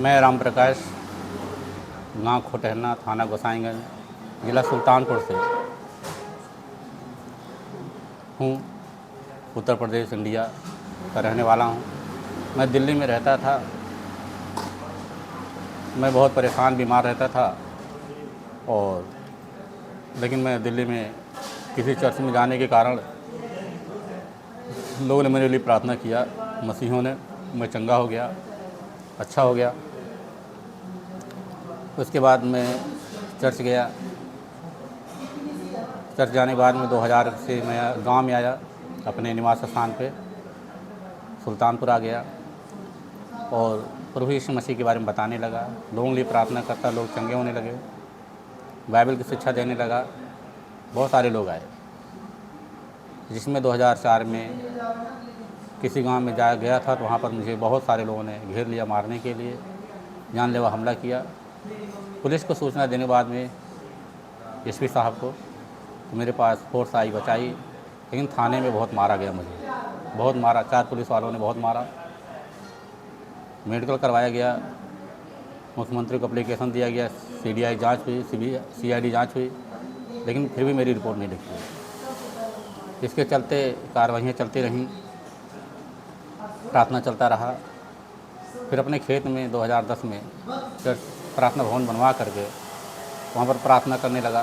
मैं राम प्रकाश, गाँव खोटहना, थाना गोसाईगंज, ज़िला सुल्तानपुर से हूँ। उत्तर प्रदेश, इंडिया का रहने वाला हूँ। मैं दिल्ली में रहता था। मैं बहुत परेशान, बीमार रहता था और लेकिन मैं दिल्ली में किसी चर्च में जाने के कारण लोगों ने मेरे लिए प्रार्थना किया, मसीहों ने, मैं चंगा हो गया, अच्छा हो गया। उसके बाद मैं चर्च गया। चर्च जाने के बाद में 2000 से मैं गांव में आया, अपने निवास स्थान पे सुल्तानपुर आ गया और प्रभु यीशु मसीह के बारे में बताने लगा। लोगों के लिए प्रार्थना करता, लोग चंगे होने लगे, बाइबल की शिक्षा देने लगा। बहुत सारे लोग आए, जिसमें 2004 में किसी गांव में गया था तो वहाँ पर मुझे बहुत सारे लोगों ने घेर लिया, मारने के लिए जानलेवा हमला किया। पुलिस को सूचना देने के बाद में एसपी साहब को, तो मेरे पास फोर्स आई, बचाई, लेकिन थाने में बहुत मारा गया, मुझे बहुत मारा। 4 पुलिस वालों ने बहुत मारा। मेडिकल करवाया गया, मुख्यमंत्री को एप्लीकेशन दिया गया, सीडीआई जांच हुई, सीआईडी जांच हुई, लेकिन फिर भी मेरी रिपोर्ट नहीं लिखी। इसके चलते कार्रवाइयाँ चलती रहीं, प्रार्थना चलता रहा। फिर अपने खेत में 2010 में चर्च प्रार्थना भवन बनवा करके वहाँ पर प्रार्थना करने लगा।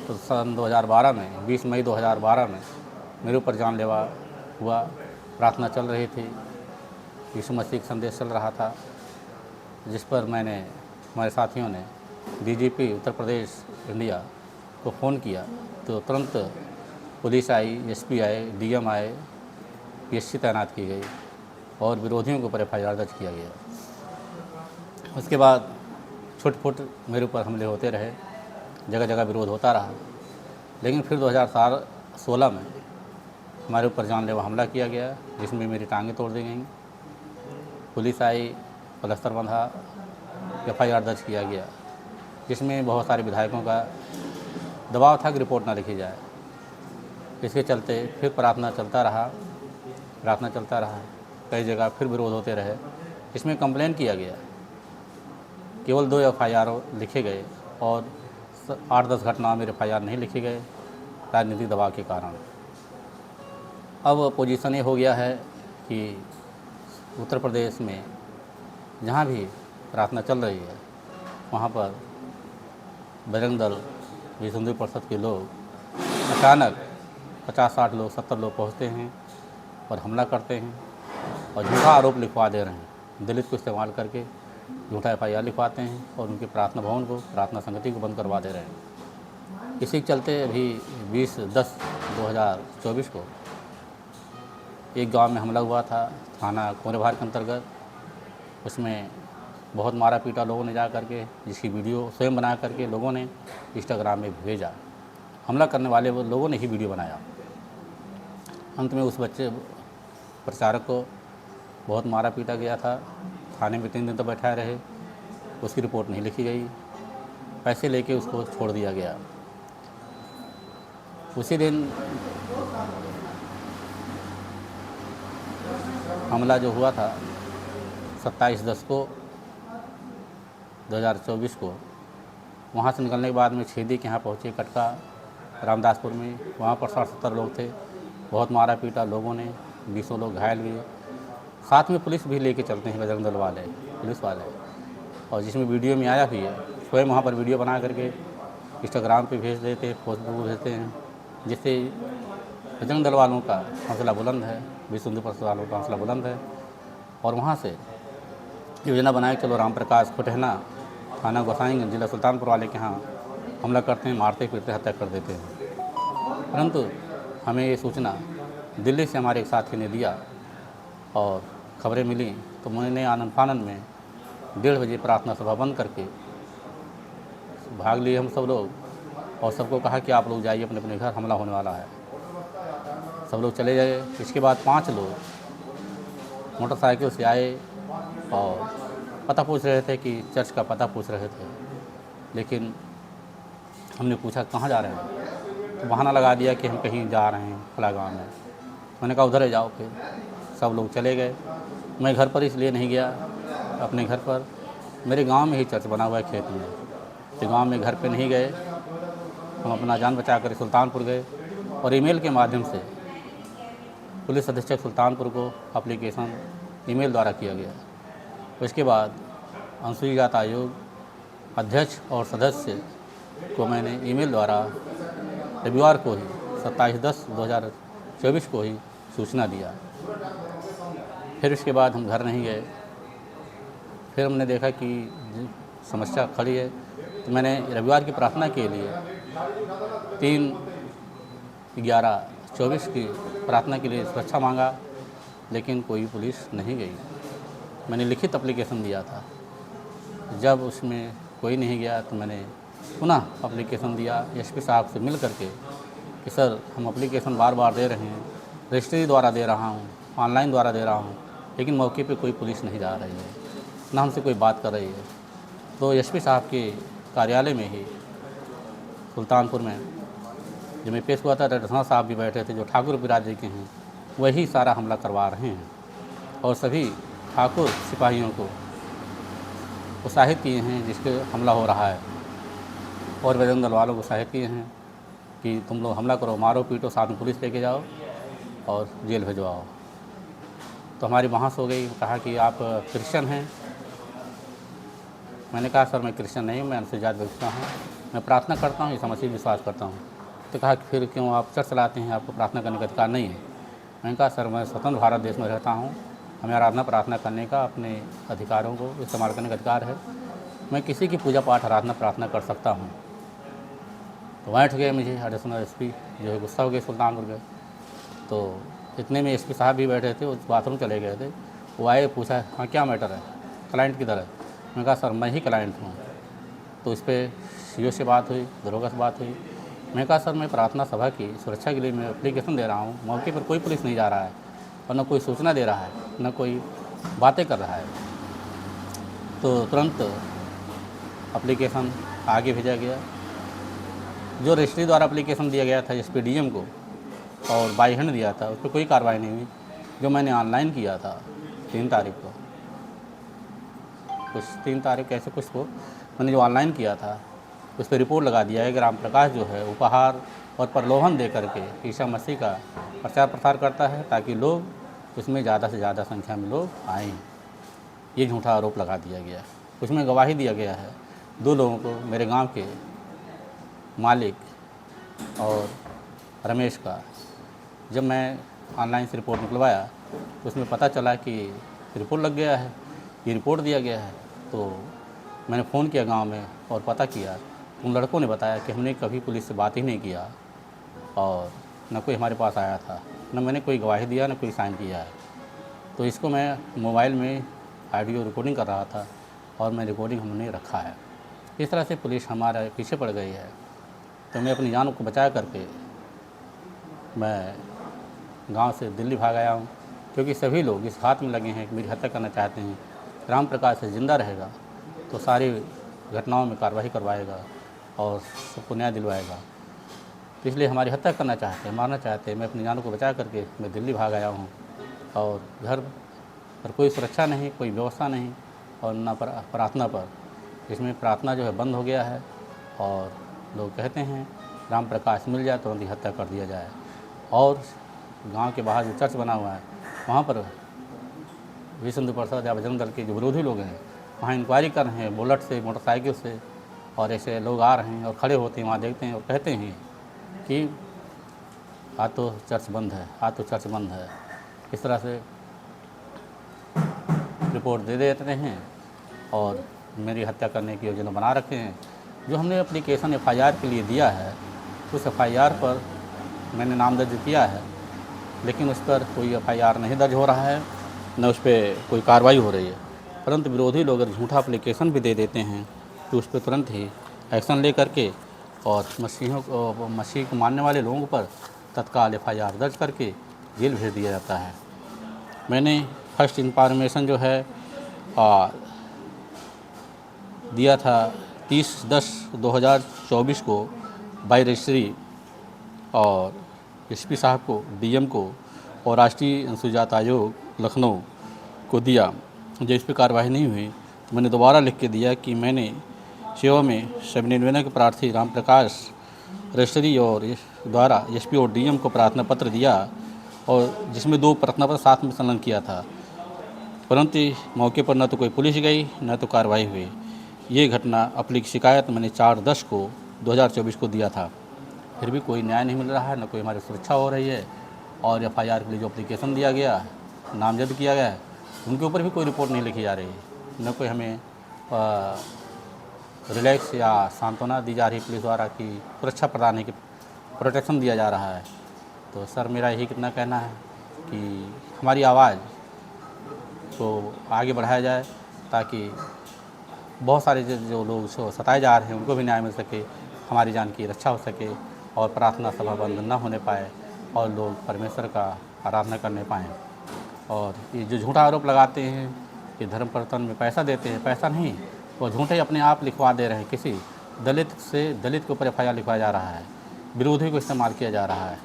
तो सन 2012 में 20 मई 2012 में मेरे ऊपर जानलेवा हुआ। प्रार्थना चल रही थी, यीशु मसीह का संदेश चल रहा था, जिस पर हमारे साथियों ने डीजीपी उत्तर प्रदेश इंडिया को फ़ोन किया तो तुरंत पुलिस आई, एसपी आए, डीएम आए, पीएससी तैनात की गई और विरोधियों के ऊपर एफआईआर दर्ज किया गया। उसके बाद छुट-फुट मेरे ऊपर हमले होते रहे, जगह जगह विरोध होता रहा। लेकिन फिर 2016 में हमारे ऊपर जानलेवा हमला किया गया, जिसमें मेरी टांगें तोड़ दी गईं। पुलिस आई, पलस्तर बंधा, एफआईआर दर्ज किया गया, जिसमें बहुत सारे विधायकों का दबाव था कि रिपोर्ट ना लिखी जाए। इसके चलते फिर प्रार्थना चलता रहा, कई जगह फिर विरोध होते रहे। इसमें कंप्लेन किया गया, केवल 2 एफआईआर लिखे गए और 8-10 घटना में एफआईआर नहीं लिखे गए, राजनीतिक दबाव के कारण। अब पोजीशन ये हो गया है कि उत्तर प्रदेश में जहाँ भी प्रार्थना चल रही है वहाँ पर बजरंग दल, विश्व हिंदू परिषद के लोग अचानक 50-60 लोग, 70 लोग पहुँचते हैं और हमला करते हैं और झूठा आरोप लिखवा दे रहे हैं। दलित को इस्तेमाल करके झूठा एफआईआर लिखवाते हैं और उनके प्रार्थना भवन को, प्रार्थना समिति को बंद करवा दे रहे हैं। इसी के चलते अभी 20/10/2024 को एक गांव में हमला हुआ था, थाना कोरेभार के अंतर्गत। उसमें बहुत मारा पीटा लोगों ने जा करके, जिसकी वीडियो स्वयं बना करके लोगों ने इंस्टाग्राम में भेजा। हमला करने वाले वो लोगों ने ही वीडियो बनाया। अंत में उस बच्चे प्रचारक को बहुत मारा पीटा गया था। थाने में 3 दिन तक बैठाए रहे, उसकी रिपोर्ट नहीं लिखी गई, पैसे लेके उसको छोड़ दिया गया। उसी दिन हमला जो हुआ था 27/10/2024 को, वहाँ से निकलने के बाद में छेदी के यहाँ पहुँचे, कटका रामदासपुर में। वहाँ पर 60-70 लोग थे, बहुत मारा पीटा लोगों ने, 20 लोग घायल हुए। साथ में पुलिस भी लेके चलते हैं बजरंग दल वाले, पुलिस वाले, और जिसमें वीडियो में आया भी है, स्वयं वहाँ पर वीडियो बना करके इंस्टाग्राम पे भेज देते हैं, फेसबुक पर भेजते हैं, जिससे बजरंग दल वालों का हौसला बुलंद है, विश्व हिंदू परिषद वालों का हौसला बुलंद है। और वहाँ से योजना बनाए चलो राम प्रकाश खोटहना, थाना गोसाईगंज, जिला सुल्तानपुर वाले के यहाँ हमला करते हैं, मारते पीटते हत्या कर देते हैं। परंतु हमें ये सूचना दिल्ली से हमारे एक साथी ने दिया और खबरें मिली, तो मैंने आनन फानन में 1:30 बजे प्रार्थना सभा बंद करके भाग लिए हम सब लोग, और सबको कहा कि आप लोग जाइए अपने अपने घर, हमला होने वाला है। सब लोग चले गए। इसके बाद 5 लोग मोटरसाइकिल से आए और पता पूछ रहे थे, कि चर्च का पता पूछ रहे थे। लेकिन हमने पूछा कहाँ जा रहे हैं, तो बहाना लगा दिया कि हम कहीं जा रहे हैं फला गाँव में। मैंने कहा उधर जाओ। फिर सब लोग चले गए। मैं घर पर इसलिए नहीं गया अपने घर पर मेरे गांव में ही चर्च बना हुआ है खेत में। तो गांव में घर पे नहीं गए, हम अपना जान बचा कर सुल्तानपुर गए और ईमेल के माध्यम से पुलिस अधीक्षक सुल्तानपुर को एप्लीकेशन ईमेल द्वारा किया गया। उसके बाद अनुसूचित जाति आयोग अध्यक्ष और सदस्य को मैंने ईमेल द्वारा रविवार को ही 27/10/2024 को ही सूचना दिया। फिर उसके बाद हम घर नहीं गए। फिर हमने देखा कि समस्या खड़ी है, तो मैंने रविवार की प्रार्थना के लिए 3/11/24 की प्रार्थना के लिए सुरक्षा मांगा, लेकिन कोई पुलिस नहीं गई। मैंने लिखित एप्लीकेशन दिया था। जब उसमें कोई नहीं गया तो मैंने पुनः एप्लीकेशन दिया एसपी साहब से मिल करके कि सर, हम एप्लीकेशन बार बार दे रहे हैं, रजिस्ट्री द्वारा दे रहा हूँ, ऑनलाइन द्वारा दे रहा हूँ, लेकिन मौके पे कोई पुलिस नहीं जा रही है, ना हमसे कोई बात कर रही है। तो एसपी साहब के कार्यालय में ही सुल्तानपुर में जब मैं पेश हुआ था, डॉक्टर साहब भी बैठे थे जो ठाकुर बिरादरी के हैं, वही सारा हमला करवा रहे हैं और सभी ठाकुर सिपाहियों को उत्साहित किए हैं जिसके हमला हो रहा है, और बजरंग दल वालों को उत्साहित किए हैं कि तुम लोग हमला करो, मारो पीटो, साथ में पुलिस लेके जाओ और जेल भिजवाओ। तो हमारी बहस हो गई। कहा कि आप क्रिश्चियन हैं। मैंने कहा सर, मैं क्रिश्चियन नहीं हूँ, मैं अनुसूचित जाति व्यक्ति हूँ, मैं प्रार्थना करता हूँ, ईसा मसीह विश्वास करता हूँ। तो कहा कि फिर क्यों आप चर्च चलाते हैं, आपको प्रार्थना करने का अधिकार नहीं है। मैंने कहा सर, मैं स्वतंत्र भारत देश में रहता हूँ, हमें आराधना प्रार्थना करने का, अपने अधिकारों को इस्तेमाल करने का अधिकार है, मैं किसी की पूजा पाठ आराधना प्रार्थना कर सकता हूँ। तो वहाँ उठ गए मुझे एडिशनल एसपी जो है, गुस्सा हो गए, सुल्तानपुर गए। तो इतने में एसपी साहब भी बैठे थे, उस बाथरूम चले गए थे। वो आए, पूछा हाँ क्या मैटर है, क्लाइंट किधर है। मैंने कहा सर, मैं ही क्लाइंट हूँ। तो इस पर सीओ से बात हुई, दरोगा से बात हुई। मैंने कहा सर, मैं प्रार्थना सभा की सुरक्षा के लिए मैं एप्लीकेशन दे रहा हूँ, मौके पर कोई पुलिस नहीं जा रहा है और न कोई सूचना दे रहा है, न कोई बातें कर रहा है। तो तुरंत एप्लीकेशन आगे भेजा गया। जो रजिस्ट्री द्वारा एप्लीकेशन दिया गया था एसपी डीएम को और बाई हैंड दिया था, उस पर कोई कार्रवाई नहीं हुई। जो मैंने ऑनलाइन किया था 3 तारीख को, कुछ 3 तारीख ऐसे कुछ को मैंने जो ऑनलाइन किया था उस पर रिपोर्ट लगा दिया है। ग्राम प्रकाश जो है उपहार और प्रलोभन दे करके ईसा मसीह का प्रचार प्रसार करता है ताकि लोग उसमें ज़्यादा से ज़्यादा संख्या में लोग आएँ। ये झूठा आरोप लगा दिया गया है। उसमें गवाही दिया गया है 2 लोगों को, मेरे गांव के मालिक और रमेश का। जब मैं ऑनलाइन से रिपोर्ट निकलवाया तो उसमें पता चला कि रिपोर्ट लग गया है, ये रिपोर्ट दिया गया है। तो मैंने फ़ोन किया गांव में और पता किया, उन लड़कों ने बताया कि हमने कभी पुलिस से बात ही नहीं किया और न कोई हमारे पास आया था, न मैंने कोई गवाही दिया, न कोई साइन किया है। तो इसको मैं मोबाइल में ऑडियो रिकॉर्डिंग कर रहा था और मैं रिकॉर्डिंग हमने रखा है। इस तरह से पुलिस हमारे पीछे पड़ गई है। तो मैं अपनी जान को बचा करके मैं गांव से दिल्ली भाग आया हूं, क्योंकि सभी लोग इस बात में लगे हैं कि मेरी हत्या करना चाहते हैं। राम प्रकाश से ज़िंदा रहेगा तो सारी घटनाओं में कार्रवाई करवाएगा और सबको न्याय दिलवाएगा। तो इसलिए हमारी हत्या करना चाहते हैं, मारना चाहते हैं। मैं अपनी जान को बचा करके मैं दिल्ली भाग आया हूँ और घर पर कोई सुरक्षा नहीं, कोई व्यवस्था नहीं और न प्रार्थना पर। इसमें प्रार्थना जो है बंद हो गया है और लोग कहते हैं राम प्रकाश मिल जाए तो उनकी हत्या कर दिया जाए। और गांव के बाहर जो चर्च बना हुआ है वहाँ पर विश्व हिंदू परिषद या बजरंग दल के जो विरोधी लोग हैं वहाँ इंक्वायरी कर रहे हैं, बुलेट से, मोटरसाइकिल से, और ऐसे लोग आ रहे हैं और खड़े होते हैं वहाँ, देखते हैं और कहते हैं कि आज तो चर्च बंद है, आज तो चर्च बंद है। इस तरह से रिपोर्ट दे देते हैं और मेरी हत्या करने की योजना बना रखे हैं। जो हमने एप्लीकेशन एफआईआर के लिए दिया है उस एफआईआर पर मैंने नाम दर्ज किया है, लेकिन उस पर कोई एफआईआर नहीं दर्ज हो रहा है, न उस पर कोई कार्रवाई हो रही है। परंतु विरोधी लोग अगर झूठा एप्लीकेशन भी दे देते हैं तो उस पर तुरंत ही एक्शन ले करके और मसीह को मानने वाले लोगों पर तत्काल एफआईआर दर्ज करके जेल भेज दिया जाता है। मैंने फर्स्ट इन्फॉर्मेशन जो है दिया था 30/10/2024 को बाई रजिस्ट्री और एसपी साहब को, डीएम को और राष्ट्रीय अनुसूचित जाति आयोग लखनऊ को दिया। जो इस पर कार्रवाई नहीं हुई मैंने दोबारा लिख के दिया कि मैंने सेवा में शबनिर्वेना के प्रार्थी रामप्रकाश रजस्ट्री और द्वारा एसपी और डीएम को प्रार्थना पत्र दिया और जिसमें 2 प्रार्थना पत्र साथ में संलग्न किया था, परंतु मौके पर न तो कोई पुलिस गई न तो कार्रवाई हुई। ये घटना अपनी शिकायत मैंने 4/10 को 2024 को दिया था, फिर भी कोई न्याय नहीं मिल रहा है, न कोई हमारी सुरक्षा हो रही है। और एफआईआर के लिए जो एप्लीकेशन दिया गया, नामजद किया गया है, उनके ऊपर भी कोई रिपोर्ट नहीं लिखी जा रही है, न कोई हमें रिलैक्स या सांत्वना दी जा रही पुलिस द्वारा कि सुरक्षा प्रदान है कि प्रोटेक्शन दिया जा रहा है। तो सर मेरा यही कितना कहना है कि हमारी आवाज़ को आगे बढ़ाया जाए ताकि बहुत सारे जो लोग सताए जा रहे हैं उनको भी न्याय मिल सके, हमारी जान की रक्षा हो सके और प्रार्थना सभा बंद न होने पाए और लोग परमेश्वर का आराधना करने पाएँ। और ये जो झूठा आरोप लगाते हैं कि धर्म परिवर्तन में पैसा देते हैं, पैसा नहीं, वो झूठे अपने आप लिखवा दे रहे हैं। किसी दलित के ऊपर एफआईआर लिखवाया जा रहा है, विरोधी को इस्तेमाल किया जा रहा है।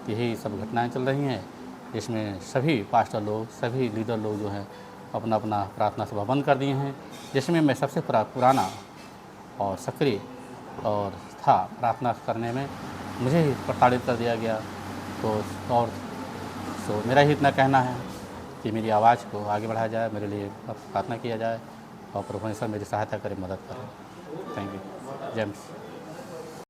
यही सब घटनाएं चल रही हैं, जिसमें सभी पास्टर लोग, सभी लीडर लोग जो हैं अपना अपना प्रार्थना सभा बंद कर दिए हैं, जिसमें मैं सबसे पुराना और सक्रिय और था प्रार्थना करने में, मुझे ही प्रताड़ित कर दिया गया। तो मेरा ही इतना कहना है कि मेरी आवाज़ को आगे बढ़ाया जाए, मेरे लिए प्रार्थना किया जाए और परमेश्वर मेरी सहायता करे, मदद करे। Thank you. जय